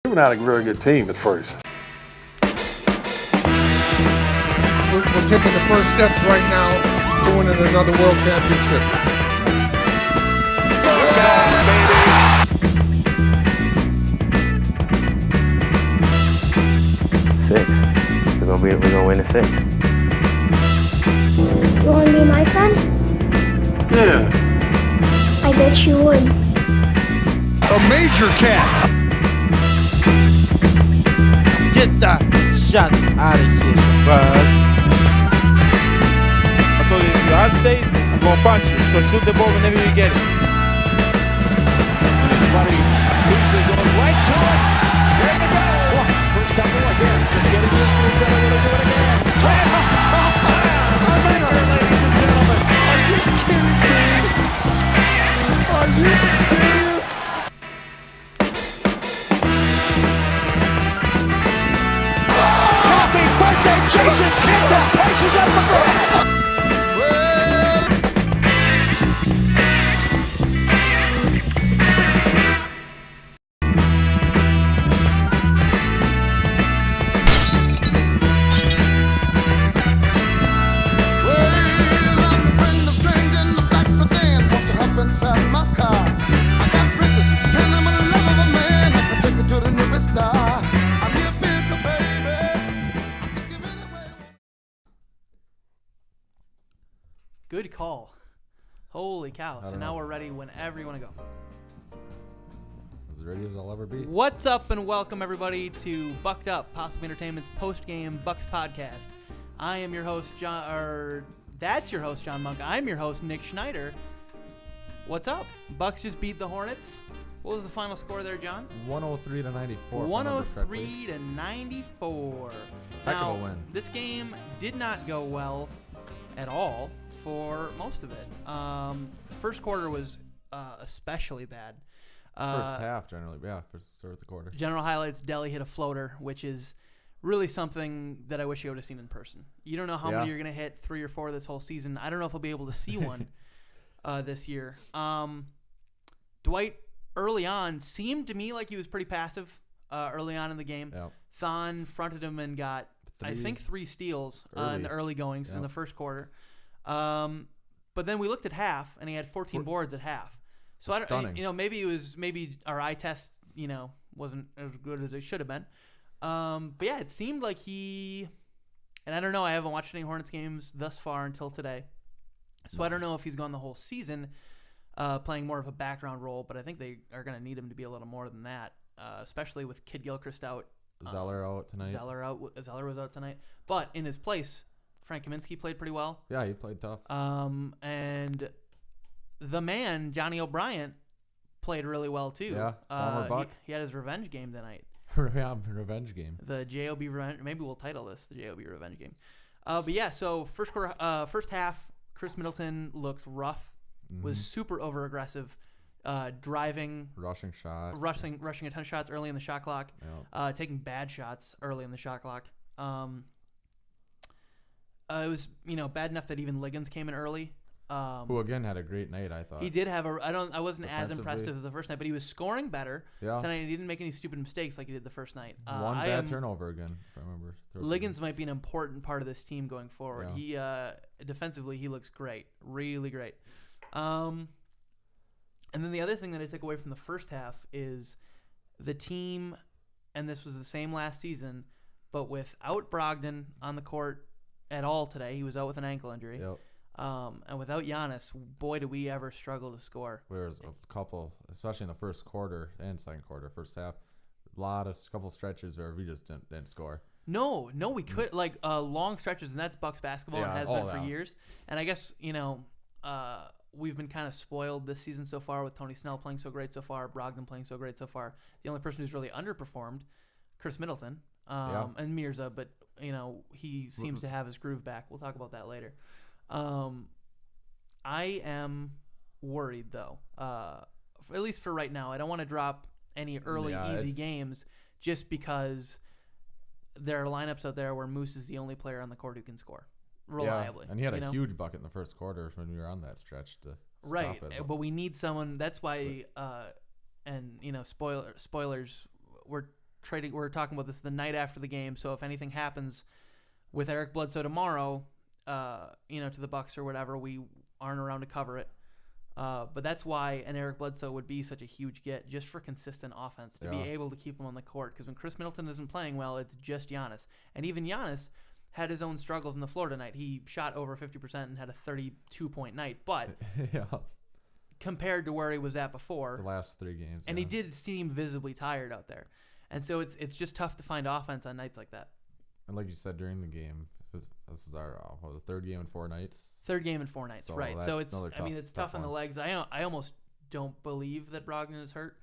We were not a very good team at first. We're taking the first steps right now to winning another world championship. Six. We're gonna win a six. You want to be my friend? Yeah. I bet you would. A major cat. Get that shot out of here, Shabazz. I told you, if you hesitate, I'm gonna punch you. So shoot the ball whenever you get it. And his buddy Mirza goes right to it. There you go. First couple again. Just getting used to each other. We'll do it again. A winner, ladies and gentlemen. Are you kidding me? Are you serious? Happy birthday, Jason Kidd. This place is up for grabs. Good call. Holy cow. So now we're ready whenever you want to go. As ready as I'll ever be. What's up and welcome everybody to Bucked Up, Possible Entertainment's post-game Bucks podcast. I am your host, that's your host, John Monk. I'm your host, Nick Schneider. What's up? Bucks just beat the Hornets. What was the final score there, John? 103 to 94. 103 to 94. Heck of a win. This game did not go well at all for most of it. First quarter was especially bad. First half, generally. Yeah, first start of the quarter. General highlights, Delhi hit a floater, which is really something that I wish you would have seen in person. You don't know how many you're going to hit, 3 or 4 this whole season. I don't know if I'll be able to see one this year. Dwight, early on, seemed to me like he was pretty passive early on in the game. Yep. Thon fronted him and got, I think, 3 steals in the early goings in the first quarter. But then we looked at half, and he had 14 boards at half. So maybe our eye test, wasn't as good as it should have been. But yeah, it seemed like and I don't know. I haven't watched any Hornets games thus far until today, so I don't know if he's gone the whole season playing more of a background role. But I think they are going to need him to be a little more than that, especially with Kid Gilchrist out. Zeller out tonight. Zeller was out tonight, but in his place, Frank Kaminsky played pretty well. Yeah, he played tough. And the man, Johnny O'Brien, played really well too. Yeah, former Buck. He had his revenge game tonight. Yeah, revenge game. The JOB revenge. Maybe we'll title this the JOB revenge game. But yeah, so first half, Chris Middleton looked rough. Was super over aggressive, driving, rushing shots, rushing a ton of shots early in the shot clock, taking bad shots early in the shot clock. It was bad enough that even Liggins came in early. Who again had a great night, I thought. He did have I wasn't as impressive as the first night, but he was scoring better tonight. He didn't make any stupid mistakes like he did the first night. One bad turnover again, if I remember. Liggins might be an important part of this team going forward. Yeah. He defensively he looks great, really great. And then the other thing that I took away from the first half is the team, and this was the same last season, but without Brogdon on the court at all today. He was out with an ankle injury. Yep. And without Giannis, boy, do we ever struggle to score. There's a couple, especially in the first quarter and second quarter, first half, couple stretches where we just didn't score. No, we could long stretches, and that's Bucks basketball and has been for years. And I guess we've been kind of spoiled this season so far with Tony Snell playing so great so far, Brogdon playing so great so far. The only person who's really underperformed, Chris Middleton, and Mirza, but he seems to have his groove back. We'll talk about that later. I am worried though, at least for right now. I don't want to drop any early easy games just because there are lineups out there where Moose is the only player on the court who can score reliably. Yeah, and he had a huge bucket in the first quarter when we were on that stretch to right. stop it. But we need someone. That's why, spoilers. We're talking about this the night after the game. So if anything happens with Eric Bledsoe tomorrow, to the Bucks or whatever, we aren't around to cover it. But that's why an Eric Bledsoe would be such a huge get, just for consistent offense, to be able to keep him on the court. Because when Chris Middleton isn't playing well, it's just Giannis. And even Giannis had his own struggles in the floor tonight. He shot over 50% and had a 32-point night. But compared to where he was at before, the last 3 games, and he did seem visibly tired out there. And so it's just tough to find offense on nights like that. And like you said during the game, this is our third game in 4 nights. Third game in 4 nights, so right? So it's it's tough on the legs. I almost don't believe that Brogdon is hurt.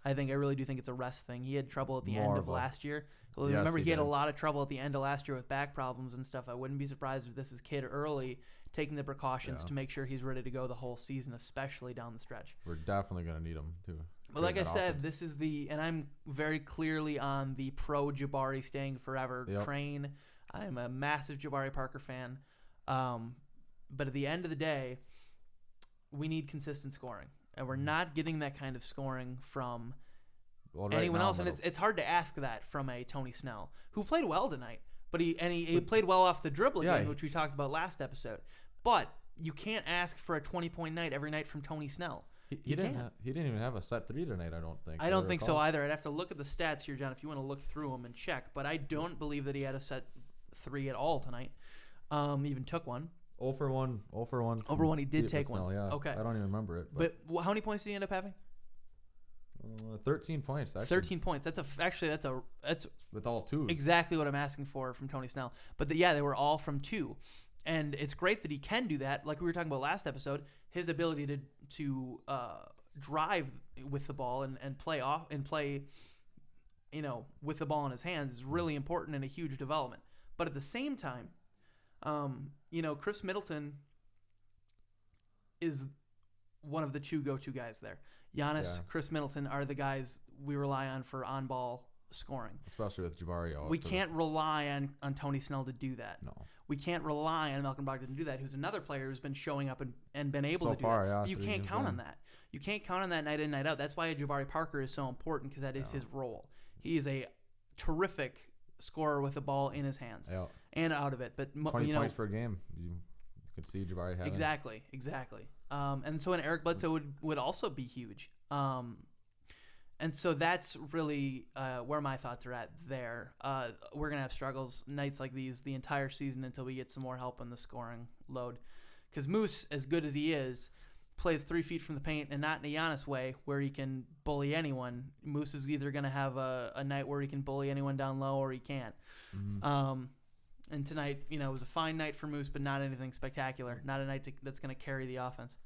I really do think it's a rest thing. He had trouble at the end of last year. Remember, he had a lot of trouble at the end of last year with back problems and stuff. I wouldn't be surprised if this is kid early, taking the precautions to make sure he's ready to go the whole season, especially down the stretch. We're definitely going to need him too. But like I said, this is and I'm very clearly on the pro Jabari staying forever train. I am a massive Jabari Parker fan. But at the end of the day, we need consistent scoring. And we're not getting that kind of scoring from anyone else. And it's hard to ask that from a Tony Snell, who played well tonight. But he played well off the dribble game, which we talked about last episode. But you can't ask for a 20-point night every night from Tony Snell. He didn't even have a set 3 tonight, I don't think. I don't think so either. I'd have to look at the stats here, John, if you want to look through them and check. But I don't believe that he had a set 3 at all tonight. Even took one. 0 for 1. 0 for 1. Over 1, he did take one. Yeah. Okay. I don't even remember it. But how many points did he end up having? 13 points, actually. 13 points. That's with all 2. Exactly what I'm asking for from Tony Snell. But they were all from 2. And it's great that he can do that. Like we were talking about last episode, his ability to drive with the ball and play with the ball in his hands is really important and a huge development. But at the same time, Chris Middleton is one of the 2 go-to guys there. Giannis, Chris Middleton are the guys we rely on for on-ball scoring. Especially with Jabari out. We can't rely on Tony Snell to do that. No. We can't rely on Malcolm Brogdon to do that, who's another player who's been showing up and been able to do that. Yeah, you can't count on that. You can't count on that night in, night out. That's why a Jabari Parker is so important, because that is his role. He is a terrific scorer with the ball in his hands and out of it. But 20 points per game. You could see Jabari having. Exactly. And so an Eric Bledsoe would also be huge. And so that's really where my thoughts are at there. We're going to have struggles nights like these the entire season until we get some more help on the scoring load. Because Moose, as good as he is, plays 3 feet from the paint and not in a Giannis way where he can bully anyone. Moose is either going to have a night where he can bully anyone down low or he can't. Mm-hmm. And tonight, it was a fine night for Moose, but not anything spectacular. Not a night that's going to carry the offense.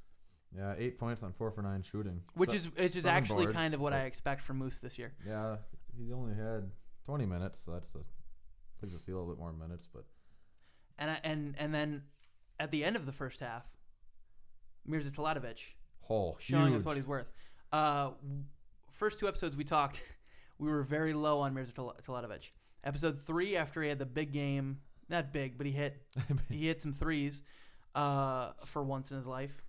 Yeah, 8 points on 4 for 9 shooting. Which is actually boards, kind of what I expect from Moose this year. Yeah, he only had 20 minutes, so that's pleased to see a little bit more minutes, but. And then at the end of the first half, Mirza showing huge. Us what he's worth. First 2 episodes we talked, we were very low on Mirza Teletovic. Episode 3, after he had the big game, not big, but he hit some threes for once in his life.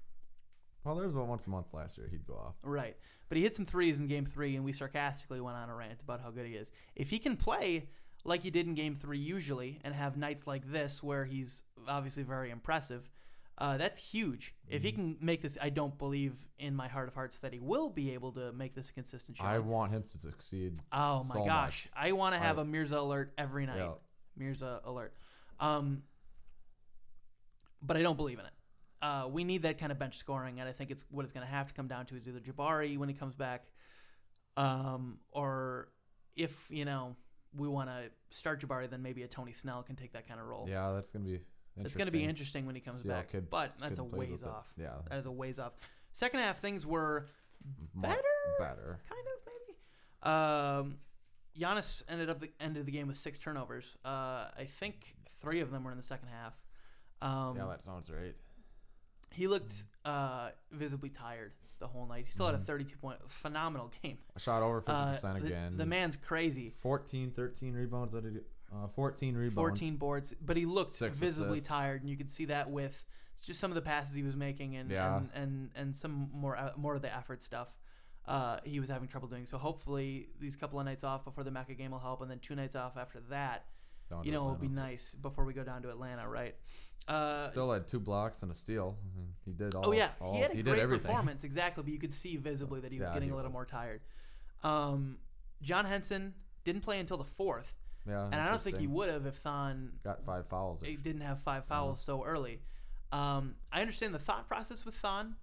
Well, there was about once a month last year he'd go off. Right. But he hit some threes in Game 3, and we sarcastically went on a rant about how good he is. If he can play like he did in Game 3 usually and have nights like this where he's obviously very impressive, that's huge. If he can make this, I don't believe in my heart of hearts that he will be able to make this a consistent show. I want him to succeed. Oh, my gosh. I want to have a Mirza alert every night. Yeah. Mirza alert. But I don't believe in it. We need that kind of bench scoring, and I think what it's going to have to come down to is either Jabari when he comes back, or if, we want to start Jabari, then maybe a Tony Snell can take that kind of role. Yeah, that's going to be interesting. It's going to be interesting when he comes back, but that's a ways off. Yeah. That is a ways off. Second half, things were better. Kind of, maybe. Giannis ended the game with 6 turnovers. I think 3 of them were in the second half. Yeah, that sounds right. He looked visibly tired the whole night. He still had a 32-point, phenomenal game. A shot over 50% again. The man's crazy. 13 rebounds. 14 rebounds. 14 boards. But he looked 6 visibly assists. tired, and you could see that with just some of the passes he was making and some more of the effort stuff. he was having trouble doing. So hopefully these couple of nights off before the Mecca game will help, and then 2 nights off after that, it'll be nice before we go down to Atlanta, right? Still had 2 blocks and a steal. He did all. Oh yeah, he had a great everything. performance, exactly. But you could see visibly that he was getting a little more tired. John Henson didn't play until the 4th. Yeah, and I don't think he would have if Thon got 5 fouls. He didn't have 5 fouls so early. I understand the thought process with Thon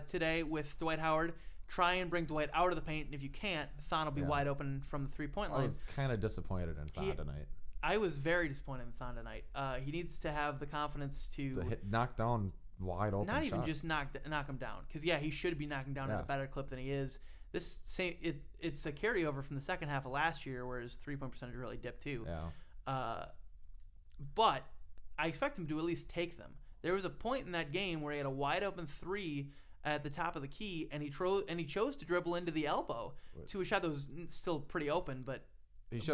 today with Dwight Howard. Try and bring Dwight out of the paint, and if you can't, Thon will be wide open from the 3-point line. I was kind of disappointed in Thon tonight. I was very disappointed in Thon tonight. He needs to have the confidence to knock down wide open. Not even just knock him down, because he should be knocking down at a better clip than he is. It's a carryover from the second half of last year, where his 3-point percentage really dipped too. Yeah. But I expect him to at least take them. There was a point in that game where he had a wide open 3 at the top of the key, and he chose to dribble into the elbow to a shot that was still pretty open, but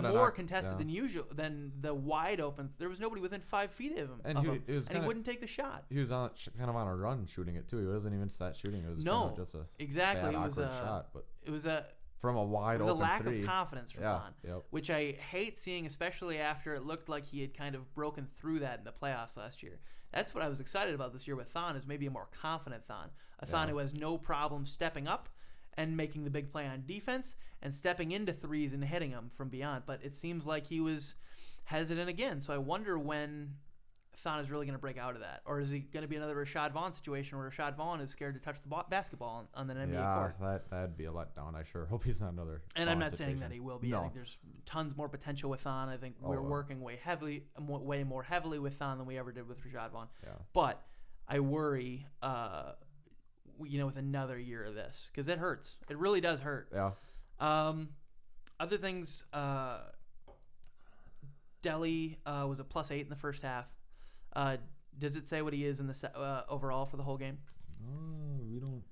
more contested than usual than the wide open. There was nobody within 5 feet of him, and he wouldn't take the shot. He was kind of on a run shooting it too. He wasn't even set shooting. It was kind of just a bad, awkward shot. But it was from a wide open 3. It was a lack of confidence from Thon, which I hate seeing, especially after it looked like he had kind of broken through that in the playoffs last year. That's what I was excited about this year with Thon, is maybe a more confident Thon. A Thon who has no problem stepping up and making the big play on defense and stepping into threes and hitting them from beyond. But it seems like he was hesitant again. So I wonder when Thon is really going to break out of that. Or is he going to be another Rashad Vaughn situation where Rashad Vaughn is scared to touch the basketball on an NBA court? Yeah, that'd be a letdown. I sure hope he's not another And Vaughn I'm not situation. saying that he will be. No. I think there's tons more potential with Thon. I think we're working way more heavily with Thon than we ever did with Rashad Vaughn. Yeah. But I worry, with another year of this, because it hurts. It really does hurt. Yeah. Other things, Delhi was a +8 in the first half. Does it say what he is in the overall for the whole game? We don't.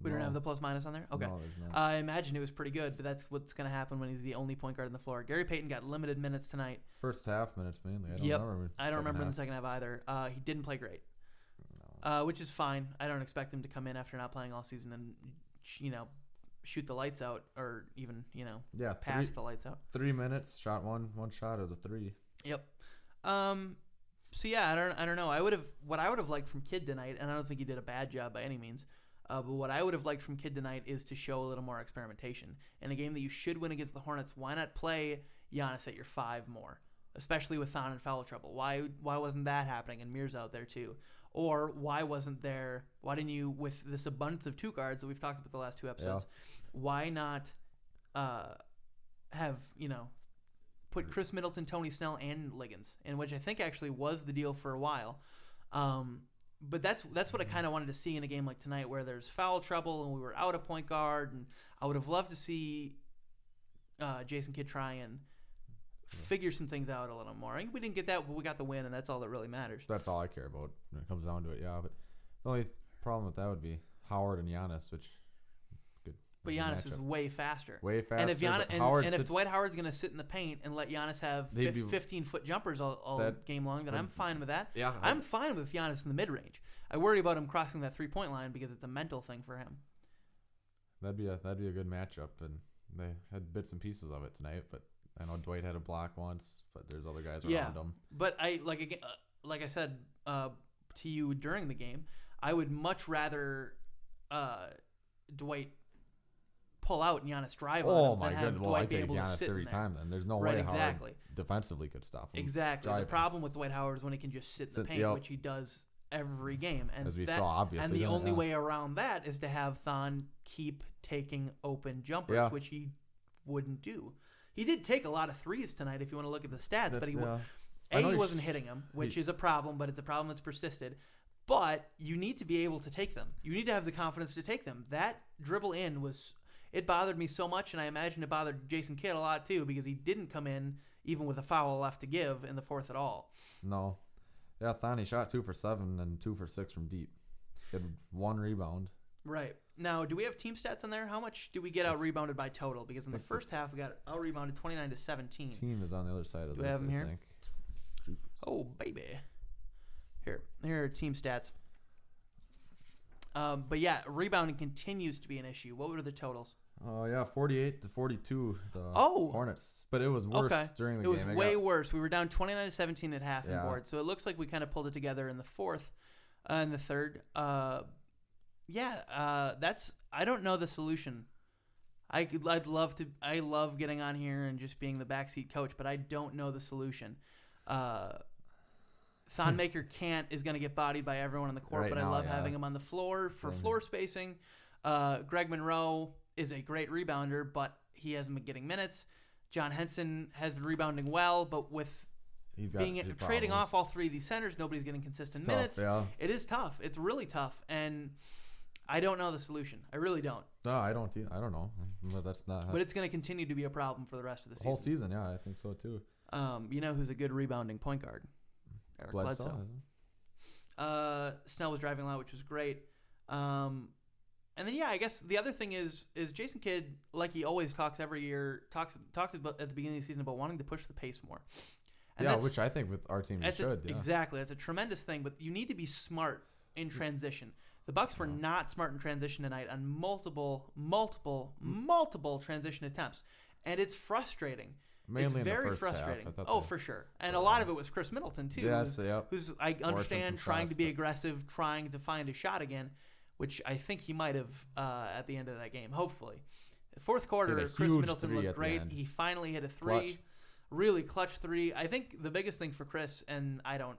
We don't have the plus minus on there? Okay. No, there's not. I imagine it was pretty good, but that's what's going to happen when he's the only point guard on the floor. Gary Payton got limited minutes tonight. First half minutes mainly. I don't remember in the second half either. He didn't play great, which is fine. I don't expect him to come in after not playing all season and, shoot the lights out, or even, pass the lights out. 3 minutes, shot one shot as a 3. Yep. So yeah, I don't know. What I would have liked from Kidd tonight, and I don't think he did a bad job by any means. But what I would have liked from Kidd tonight is to show a little more experimentation. In a game that you should win against the Hornets, why not play Giannis at your 5 more? Especially with Thon in foul trouble. Why wasn't that happening? And Mirza out there too. Or why didn't you, with this abundance of 2 guards that we've talked about the last 2 episodes, why not have, put Chris Middleton, Tony Snell, and Liggins, in which I think actually was the deal for a while. But that's what I kind of wanted to see in a game like tonight, where there's foul trouble and we were out of point guard, and I would have loved to see Jason Kidd try and figure some things out a little more. I think we didn't get that, but we got the win, and that's all that really matters. That's all I care about when it comes down to it. Yeah, but the only problem with that would be Howard and Giannis, which. But Giannis is way faster. Way faster. And if if Dwight Howard's going to sit in the paint and let Giannis have 15-foot jumpers all game long, then I'm fine with that. Yeah, I'm fine with Giannis in the mid-range. I worry about him crossing that 3-point line because it's a mental thing for him. That'd be a good matchup, and they had bits and pieces of it tonight. But I know Dwight had a block once, but there's other guys around him. But like I said to you during the game, I would much rather Dwight pull out and Giannis drive on him than have Dwight be able to sit every in there. time. Then there's no way Howard defensively could stop him. Exactly. Driving. The problem with Dwight Howard is when he can just sit in the paint, which he does every game, and as we saw, obviously. And the only way around that is to have Thon keep taking open jumpers, which he wouldn't do. He did take a lot of threes tonight, if you want to look at the stats, but he wasn't hitting them, which is a problem, but it's a problem that's persisted. But you need to be able to take them. You need to have the confidence to take them. That dribble in it bothered me so much, and I imagine it bothered Jason Kidd a lot too, because he didn't come in even with a foul left to give in the 4th at all. No. Yeah, Thon shot 2 for 7 and 2 for 6 from deep. He had 1 rebound. Right. Now, do we have team stats on there? How much do we get out-rebounded by total? Because in the first half, we got out-rebounded 29-17. Team is on the other side of this, do we have them I here? think. Oh, baby. Here are team stats. But yeah, rebounding continues to be an issue. What were the totals? 48-42. The Oh. Hornets, but it was worse during the game. It was way worse. We were down 29-17 at half in boards, so it looks like we kind of pulled it together in the fourth, and the third. That's. I don't know the solution. I'd love to. I love getting on here and just being the backseat coach, but I don't know the solution. Thonmaker is going to get bodied by everyone on the court, Right but I now, love yeah. having him on the floor for Same. floor spacing. Greg Monroe is a great rebounder, but he hasn't been getting minutes. John Henson has been rebounding well, but with He's got trading problems. off all three of these centers, nobody's getting consistent It's tough, minutes. yeah. It is tough. It's really tough, and I don't know the solution. I really don't. No, I don't know. But that's not. But it's going to continue to be a problem for the rest of the the whole season. season. Yeah, I think so too. You know who's a good rebounding point guard? Eric Bledsoe. isn't it? Snell was driving a lot, which was great. And then I guess the other thing is Jason Kidd, like he always talks every year, talked about at the beginning of the season about wanting to push the pace more. And which I think with our team you should. Exactly, that's a tremendous thing. But you need to be smart in transition. The Bucks were not smart in transition tonight on multiple transition attempts, and it's frustrating. Mainly it's very in the first frustrating. half. I thought For sure. And a lot of it was Chris Middleton too. Who's I understand trying to be aggressive, trying to find a shot again, which I think he might have at the end of that game. Hopefully, the fourth quarter, Chris Middleton looked great. He finally hit a three, really clutch three. I think the biggest thing for Chris, and I don't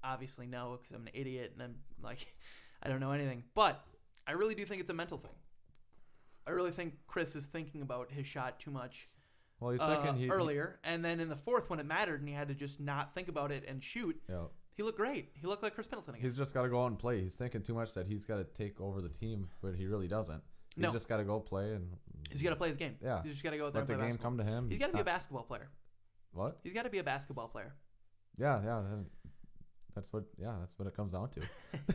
obviously know because I'm an idiot and I'm like, I don't know anything, but I really do think it's a mental thing. I really think Chris is thinking about his shot too much. Well, he's second earlier, and then in the fourth when it mattered and he had to just not think about it and shoot, he looked great. He looked like Chris Middleton again. He's just got to go out and play. He's thinking too much that he's got to take over the team, but he really doesn't. He's just got to go play. And he's got to play his game. Yeah. He's just got to go out there Let and play the game come to him. He's got to be a basketball player. What? He's got to be a basketball player. Yeah. That's what it comes down to.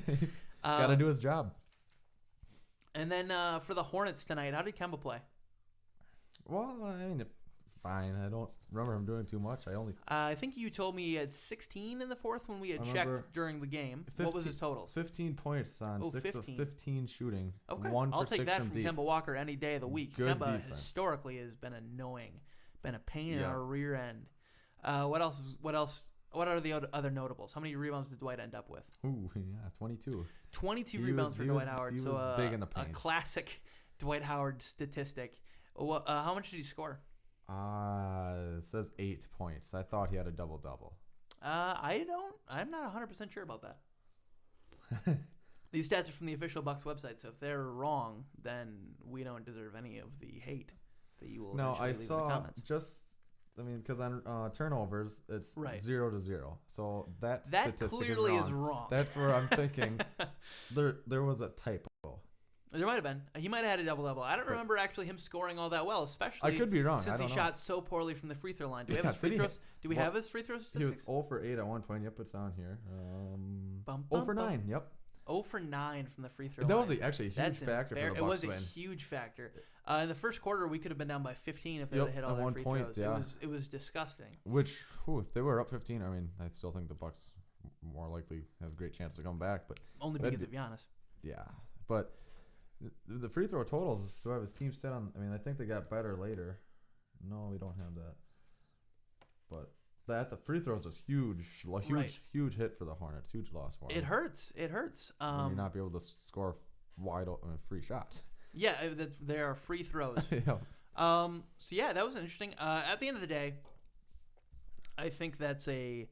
He's got to do his job. And then for the Hornets tonight, how did Kemba play? Well, I mean, fine. I don't remember him doing too much. I think you told me he had 16 in the fourth when we had checked during the game. 15, what was his totals? 15 points on 6 of 15 shooting. Okay. 1 for I'll take 6 that from from deep. Kemba Walker any day of the week. Good Kemba defense. historically has been annoying, been a pain in our rear end. What else? What are the other notables? How many rebounds did Dwight end up with? Ooh, yeah, 22. 22 rebounds for Dwight Howard. He so was big in the paint. A classic Dwight Howard statistic. How much did he score? It says 8 points. I thought he had a double-double. I'm not 100% sure about that. These stats are from the official Bucks website, so if they're wrong, then we don't deserve any of the hate that you will No, I leave saw in the comments. because on turnovers, it's 0-0. So that statistic clearly is wrong. That's where I'm thinking there was a typo. There might have been. He might have had a double-double. I don't remember actually him scoring all that well, especially I could be wrong. since I don't he know. shot so poorly from the free throw line. Do we have his free throws? Do we have his free throw statistics? He was 0 for 8 at one point. Yep, it's down here. 0 for 9. Yep. 0 for 9 from the free throw That line. was actually a huge factor for the Bucks It was win. a huge factor. In the first quarter, we could have been down by 15 if they had hit all their free throws. Yeah. It was disgusting. Which, if they were up 15, I mean, I still think the Bucks more likely have a great chance to come back, but only because of Giannis. Yeah, but the free throw totals to have his team set on. I mean, I think they got better later. No, we don't have that. But the free throws was huge hit for the Hornets. Huge loss for them. It hurts. When you not be able to score wide open free shots. Yeah, there are free throws. Yeah. So yeah, that was interesting. At the end of the day, I think that's a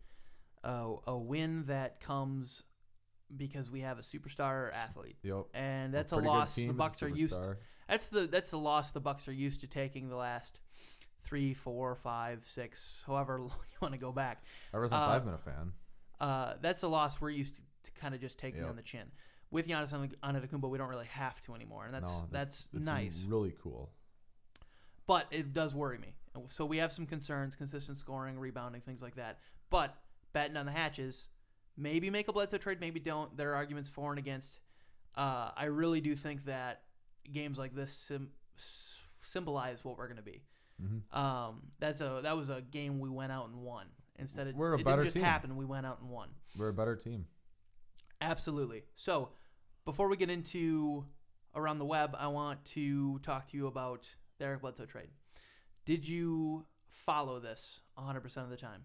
win that comes because we have a superstar athlete. Yep. And that's a loss the Bucks are used to. That's the loss the Bucks are used to taking the last 3, 4, 5, 6, however long you want to go back. Ever since I've been a fan. That's a loss we're used to kind of just taking on the chin. With Giannis Antetokounmpo, we don't really have to anymore, and that's nice. Really cool. But it does worry me. So we have some concerns: consistent scoring, rebounding, things like that. But batting on the hatches, maybe make a Bledsoe trade, maybe don't. There are arguments for and against. I really do think that games like this symbolize what we're going to be. Mm-hmm. That was a game we went out and won. Instead of we're a it better didn't just team. happen. We went out and won. We're a better team. Absolutely. So before we get into around the web, I want to talk to you about the Eric Bledsoe trade. Did you follow this 100% of the time?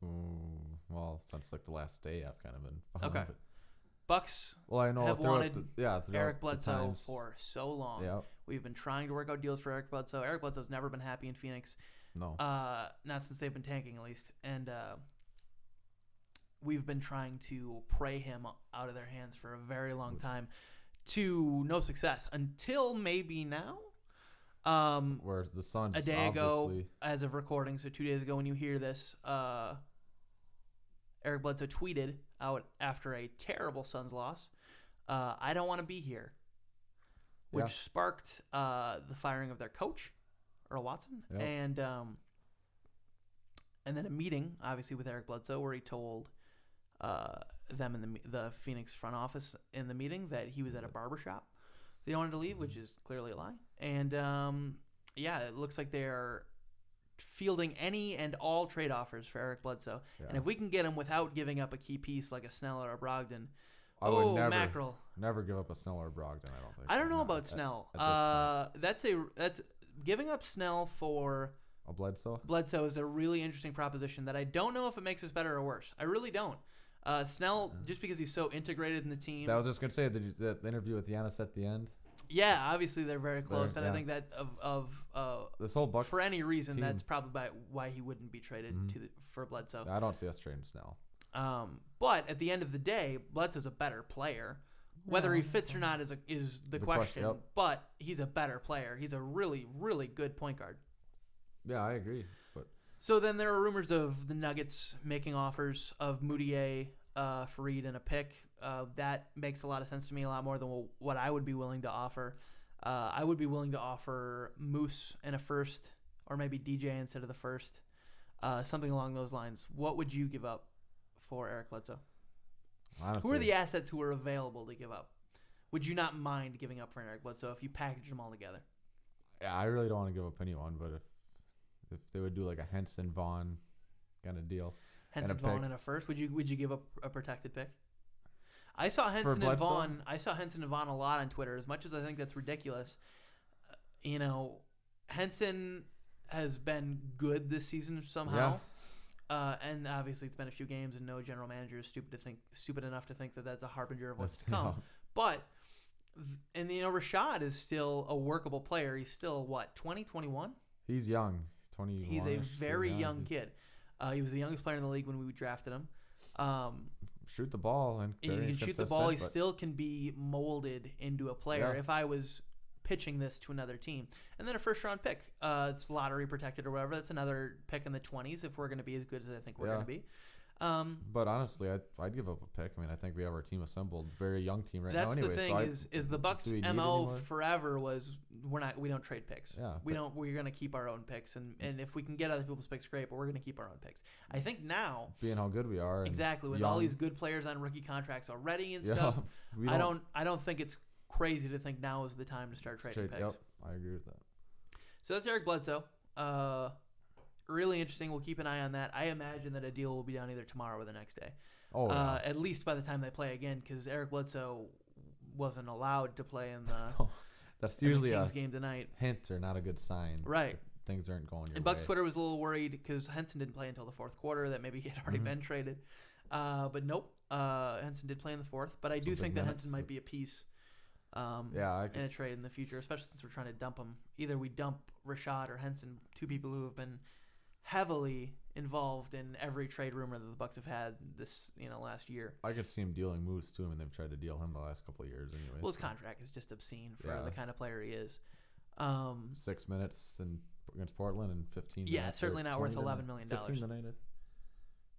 Well, since like the last day, I've kind of been following Okay. it. Bucks Well, I know have wanted throughout Eric the Bledsoe times. for so long. Yep. We've been trying to work out deals for Eric Bledsoe. Eric Bledsoe's never been happy in Phoenix. No. Not since they've been tanking, at least. And we've been trying to pray him out of their hands for a very long time to no success until maybe now. Whereas the Suns, a day ago, obviously, as of recording, so 2 days ago when you hear this, Eric Bledsoe tweeted out after a terrible Suns loss, I don't want to be here, which sparked the firing of their coach, Earl Watson, and then a meeting, obviously, with Eric Bledsoe where he told them in the Phoenix front office in the meeting that he was at a barbershop. They wanted to leave, which is clearly a lie. And, it looks like they're fielding any and all trade offers for Eric Bledsoe. Yeah. And if we can get him without giving up a key piece like a Snell or a Brogdon, I would mackerel. never give up a Snell or a Brogdon, I don't think. I don't know about Snell. That's giving up Snell for a Bledsoe? Bledsoe is a really interesting proposition that I don't know if it makes us better or worse. I really don't. Snell, just because he's so integrated in the team. I was just going to say, the interview with Giannis at the end. Yeah, obviously they're very close, and I think that this whole Bucks for any reason, team. that's probably why he wouldn't be traded for Bledsoe. I don't see us trading Snell. But at the end of the day, Bledsoe's a better player. Whether he fits or not is the question. Yep. But he's a better player. He's a really, really good point guard. Yeah, I agree. But so then there are rumors of the Nuggets making offers of Moutier, Fareed, and a pick. That makes a lot of sense to me, a lot more than what I would be willing to offer. I would be willing to offer Moose and a first, or maybe DJ instead of the first, something along those lines. What would you give up for Eric Bledsoe? Honestly, who are the assets who are available to give up? Would you not mind giving up for an Eric Bledsoe if you package them all together? Yeah, I really don't want to give up anyone, but if they would do like a Henson Vaughn kind of deal, Henson Vaughn and a first, would you give up a protected pick? I saw Henson and Vaughn. I saw Henson and Vaughn a lot on Twitter. As much as I think that's ridiculous, Henson has been good this season somehow. Yeah. And obviously it's been a few games, and no general manager is stupid enough to think that that's a harbinger of what's to come. No. But Rashad is still a workable player. He's still 20, 21? He's young, 21. He's a very young kid. He was the youngest player in the league when we drafted him. Shoot the ball and you can shoot the ball. He still can be molded into a player. Yeah. If I was pitching this to another team, and then a first-round pick, it's lottery protected or whatever. That's another pick in the 20s if we're going to be as good as I think we're going to be. But honestly, I'd give up a pick. I mean, I think we have our team assembled, very young team right now. That's anyway, the thing is the Bucks' MO forever was we don't trade picks. Yeah, we're gonna keep our own picks, and if we can get other people's picks, great. But we're gonna keep our own picks. I think now, being how good we are, exactly with young, all these good players on rookie contracts already and stuff, I don't think it's crazy to think now is the time to start trading picks. Yep, I agree with that. So that's Eric Bledsoe. Really interesting. We'll keep an eye on that. I imagine that a deal will be done either tomorrow or the next day. At least by the time they play again, because Eric Bledsoe wasn't allowed to play in the that's usually Kings a game tonight. Hint or not a good sign. Right. Things aren't going your and Bucks way. Twitter was a little worried because Henson didn't play until the fourth quarter. That maybe he had already been traded. But nope. Henson did play in the fourth. But I do think that Henson might be a piece in a trade in the future, especially since we're trying to dump him. Either we dump Rashad or Henson, two people who have been heavily involved in every trade rumor that the Bucks have had this last year. I could see him dealing Moose to him, and they've tried to deal him the last couple of years anyway. Well, his contract is just obscene for the kind of player he is. 6 minutes against Portland and 15 yeah, tonight, certainly not worth $11 million. 15 tonight.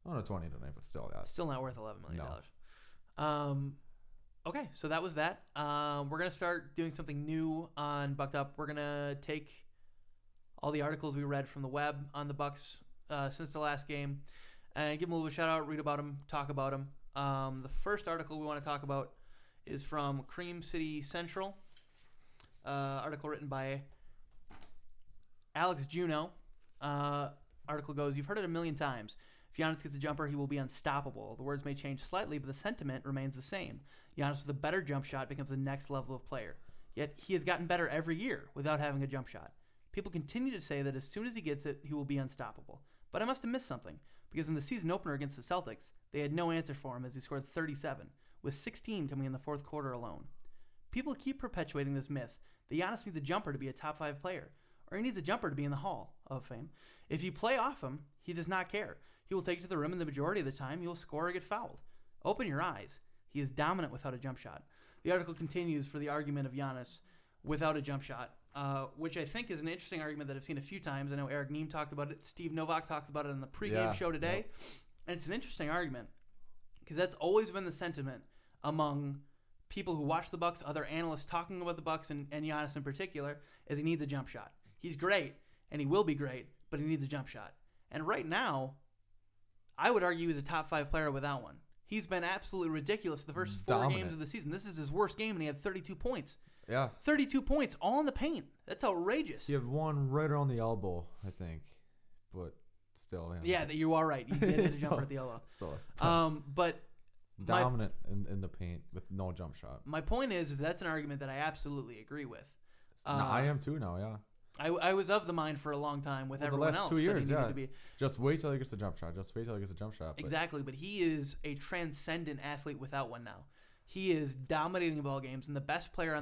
Oh, no, 20 tonight, but still, yeah. Still not worth $11 million. Okay, so that was that. We're going to start doing something new on Bucked Up. We're going to take all the articles we read from the web on the Bucks since the last game and give them a little shout out, read about them, talk about them. The first article we want to talk about is from Cream City Central. Article written by Alex Juno. Article goes, you've heard it a million times. If Giannis gets a jumper, he will be unstoppable. The words may change slightly, but the sentiment remains the same. Giannis with a better jump shot becomes the next level of player. Yet he has gotten better every year without having a jump shot. People continue to say that as soon as he gets it, he will be unstoppable. But I must have missed something, because in the season opener against the Celtics, they had no answer for him as he scored 37, with 16 coming in the fourth quarter alone. People keep perpetuating this myth that Giannis needs a jumper to be a top 5 player, or he needs a jumper to be in the Hall of Fame. If you play off him, he does not care. He will take it to the rim, and the majority of the time, he will score or get fouled. Open your eyes. He is dominant without a jump shot. The article continues for the argument of Giannis without a jump shot, which I think is an interesting argument that I've seen a few times. I know Eric Neem talked about it. Steve Novak talked about it on the pregame show today. Yep. And it's an interesting argument because that's always been the sentiment among people who watch the Bucks, other analysts talking about the Bucks, and Giannis in particular, is he needs a jump shot. He's great, and he will be great, but he needs a jump shot. And right now, I would argue he's a top 5 player without one. He's been absolutely ridiculous the first 4 games of the season. This is his worst game, and he had 32 points. Yeah. 32 points, all in the paint. That's outrageous. He had one right around the elbow, I think. But still, yeah. You are right. You did hit a jumper at the elbow. But dominant in the paint with no jump shot. My point is that's an argument that I absolutely agree with. I am too now, yeah. I was of the mind for a long time with everyone the last else 2 years, that he needed to be. Just wait till he gets a jump shot. But exactly, but he is a transcendent athlete without one now. He is dominating ball games and the best player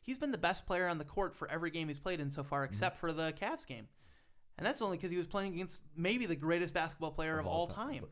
he's been the best player on the court for every game he's played in so far, except for the Cavs game. And that's only because he was playing against maybe the greatest basketball player of all time.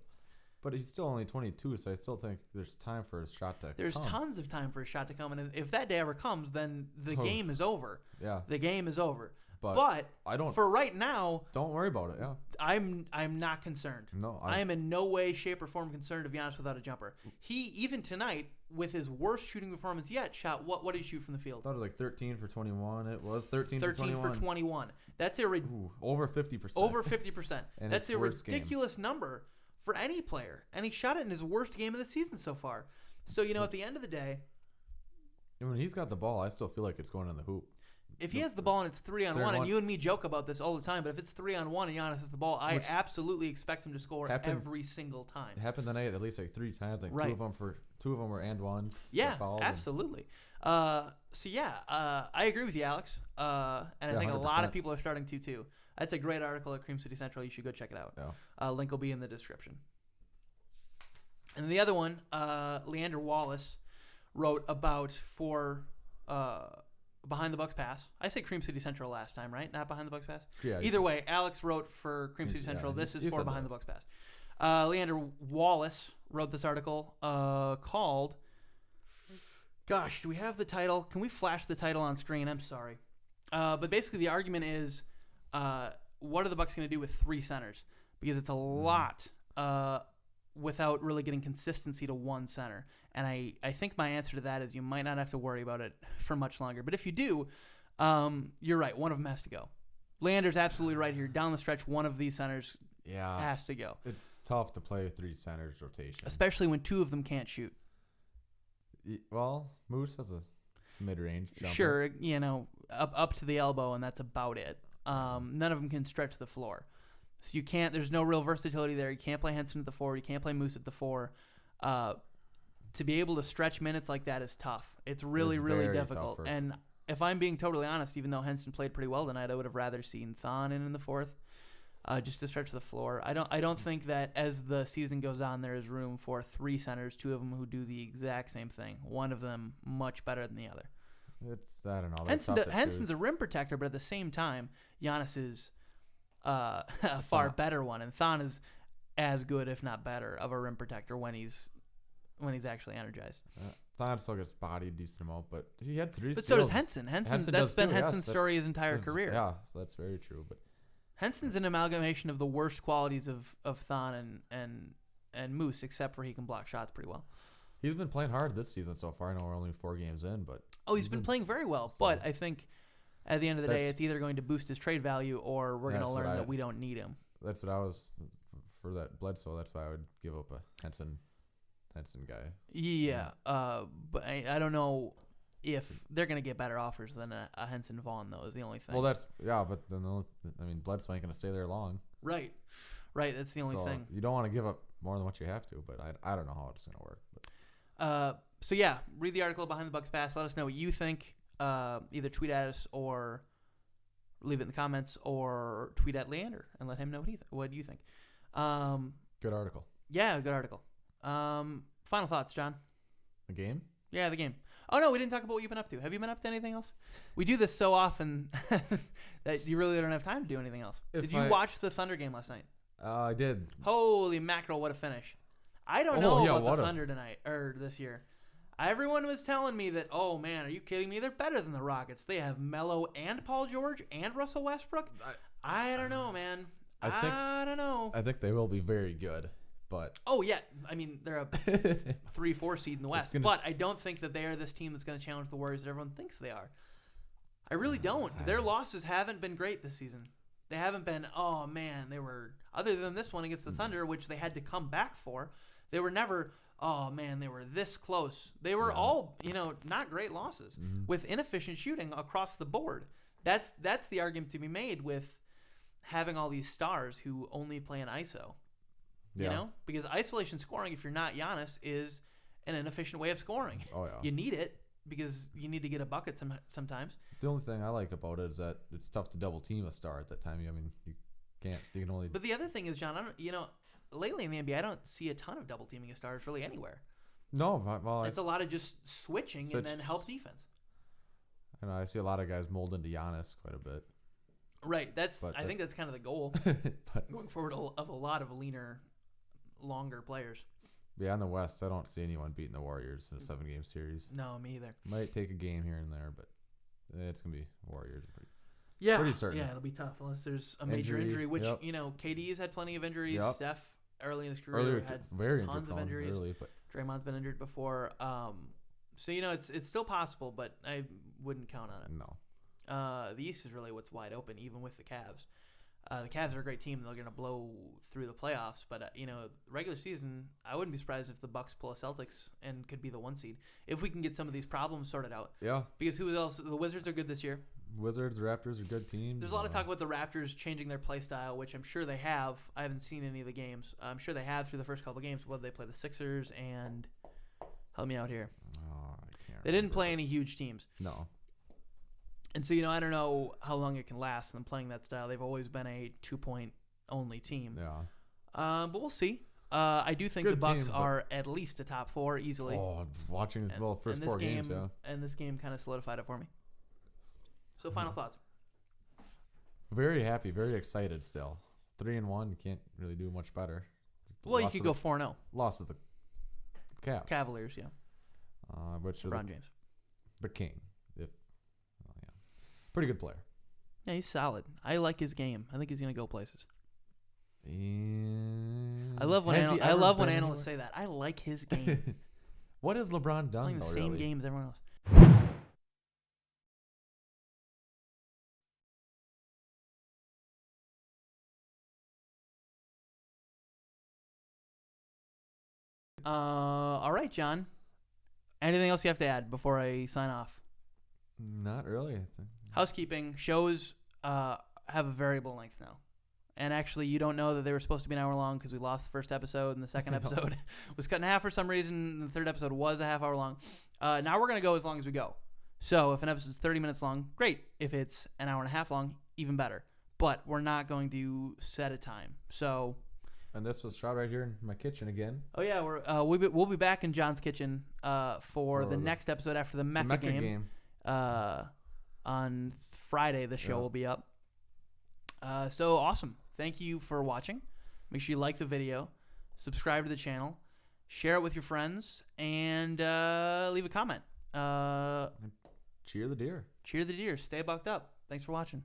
But he's still only 22, so I still think there's time for his shot to come. There's tons of time for his shot to come, and if that day ever comes, then the game is over. Yeah. The game is over. But I don't. For right now, don't worry about it. Yeah. I'm not concerned. No, I am in no way, shape, or form concerned of Giannis without a jumper. He even tonight, with his worst shooting performance yet, shot what did he shoot from the field? I thought it was like 13 for 21. It was 13 for 21. 13 for 21. That's over 50%. Over 50%. That's a ridiculous number for any player, and he shot it in his worst game of the season so far. So at the end of the day, when he's got the ball, I still feel like it's going in the hoop. If he has the ball and it's 3-on-1, and you and me joke about this all the time, but if it's 3-on-1 and Giannis has the ball, I absolutely expect him to score every single time. It happened tonight at least like 3 times. Like right. two of them were and ones. Yeah, absolutely. I agree with you, Alex. And I think 100%. A lot of people are starting to too. That's a great article at Cream City Central. You should go check it out. Yeah. Link will be in the description. And the other one, Leander Wallace wrote about for Behind the Bucks Pass. I said Cream City Central last time, right? Not Behind the Bucks Pass? Yeah. Either way, Alex wrote for Cream City Central. This is for Behind the Bucks Pass. Leander Wallace wrote this article called... Gosh, do we have the title? Can we flash the title on screen? I'm sorry. But basically the argument is, what are the Bucks going to do with 3 centers? Because it's a lot without really getting consistency to one center. And I think my answer to that is you might not have to worry about it for much longer. But if you do, you're right. One of them has to go. Leander's absolutely right here. Down the stretch, one of these centers has to go. It's tough to play 3 centers rotation. Especially when 2 of them can't shoot. Well, Moose has a mid-range jumper. Sure, up to the elbow, and that's about it. None of them can stretch the floor. So you can't. There's no real versatility there. You can't play Henson at the 4. You can't play Moose at the 4. To be able to stretch minutes like that is tough. It's really difficult. And if I'm being totally honest, even though Henson played pretty well tonight, I would have rather seen Thon in the 4th, just to stretch the floor. I don't think that as the season goes on, there is room for 3 centers, 2 of them who do the exact same thing. One of them much better than the other. I don't know. Henson's a rim protector, but at the same time, Giannis is a far better one, and Thon is as good, if not better, of a rim protector when he's actually energized. Thon still gets bodied a decent amount, but he had 3 But steals. so does Henson. That's been Henson's story his entire career. Yeah, so that's very true. But Henson's an amalgamation of the worst qualities of Thon and Moose, except for he can block shots pretty well. He's been playing hard this season so far. I know we're only 4 games in, but he's been playing very well. So, but I think at the end of the day, it's either going to boost his trade value or we're going to learn that we don't need him. That's what I was for that Bledsoe. That's why I would give up a Henson guy. Yeah, but I don't know if they're going to get better offers than a Henson Vaughn, though, is the only thing. Well, but then Bledsoe ain't going to stay there long. Right. Right, that's the only thing. You don't want to give up more than what you have to, but I don't know how it's going to work. But. So yeah, read the article behind the Bucks Pass. Let us know what you think. Either tweet at us or leave it in the comments, or tweet at Leander and let him know what you think. Good article. Yeah, good article. Final thoughts, John? The game? Yeah, the game. Oh, no, we didn't talk about what you've been up to. Have you been up to anything else? We do this so often that you really don't have time to do anything else. Did you watch the Thunder game last night? I did. Holy mackerel, what a finish. I don't know about the Thunder tonight, or this year. Everyone was telling me that, oh, man, are you kidding me? They're better than the Rockets. They have Melo and Paul George and Russell Westbrook. I don't know, man. I don't know. I think they will be very good, but... Oh, yeah. I mean, they're a 3-4 seed in the West. But I don't think that they are this team that's going to challenge the Warriors that everyone thinks they are. I really don't. Their losses haven't been great this season. They haven't been, oh, man, they were... Other than this one against the Thunder, which they had to come back for, they were never... Oh, man, they were this close. They were all, not great losses with inefficient shooting across the board. That's the argument to be made with having all these stars who only play in ISO. You know? Because isolation scoring, if you're not Giannis, is an inefficient way of scoring. Oh, yeah. You need it because you need to get a bucket sometimes. The only thing I like about it is that it's tough to double team a star at that time. I mean, you can only... But the other thing is, John, lately in the NBA, I don't see a ton of double teaming of stars really anywhere. No, well, it's a lot of just switching and then help defense. And I see a lot of guys mold into Giannis quite a bit. Right. I think that's kind of the goal going forward of a lot of leaner, longer players. Yeah, in the West, I don't see anyone beating the Warriors in a 7-game series. No, me either. Might take a game here and there, but it's gonna be Warriors. Pretty certain. Yeah, it'll be tough unless there's a major injury, which KD's had plenty of injuries. Yep. Steph early in his career had tons of injuries. Early, but Draymond's been injured before. So it's still possible, but I wouldn't count on it. No. The East is really what's wide open, even with the Cavs. The Cavs are a great team. They're going to blow through the playoffs. But, regular season, I wouldn't be surprised if the Bucks pull a Celtics and could be the 1 seed. If we can get some of these problems sorted out. Yeah. Because who else? The Wizards are good this year. Wizards, Raptors are good teams. There's a lot of talk about the Raptors changing their play style, which I'm sure they have. I haven't seen any of the games. I'm sure they have through the first couple of games. Whether they play the Sixers and... Help me out here. Oh, I can't They didn't play any huge teams. No. And so, I don't know how long it can last them playing that style. They've always been a 2-point only team. Yeah. But we'll see. I do think the Bucks are at least a top 4 easily. Oh, watching first 4 games, yeah. And this game kind of solidified it for me. So, final thoughts. Very happy, very excited still. 3-1, you can't really do much better. Well, you could go 4-0. Lost to the Cavaliers, yeah. Which is LeBron James. The king. Pretty good player. Yeah, he's solid. I like his game. I think he's going to go places. I love when analysts say that. I like his game. What has LeBron done? Playing the same game as everyone else. All right, John. Anything else you have to add before I sign off? Not really, I think. Housekeeping. Shows have a variable length now. And actually, you don't know that they were supposed to be an hour long because we lost the first episode and the second episode was cut in half for some reason. And the third episode was a half hour long. Now we're going to go as long as we go. So if an episode's 30 minutes long, great. If it's an hour and a half long, even better. But we're not going to set a time. So... And this was shot right here in my kitchen again. Oh yeah, we'll be back in John's kitchen for the next episode after the Mecca game. On Friday, the show will be up. So awesome! Thank you for watching. Make sure you like the video, subscribe to the channel, share it with your friends, and leave a comment. Cheer the deer. Cheer the deer. Stay bucked up. Thanks for watching.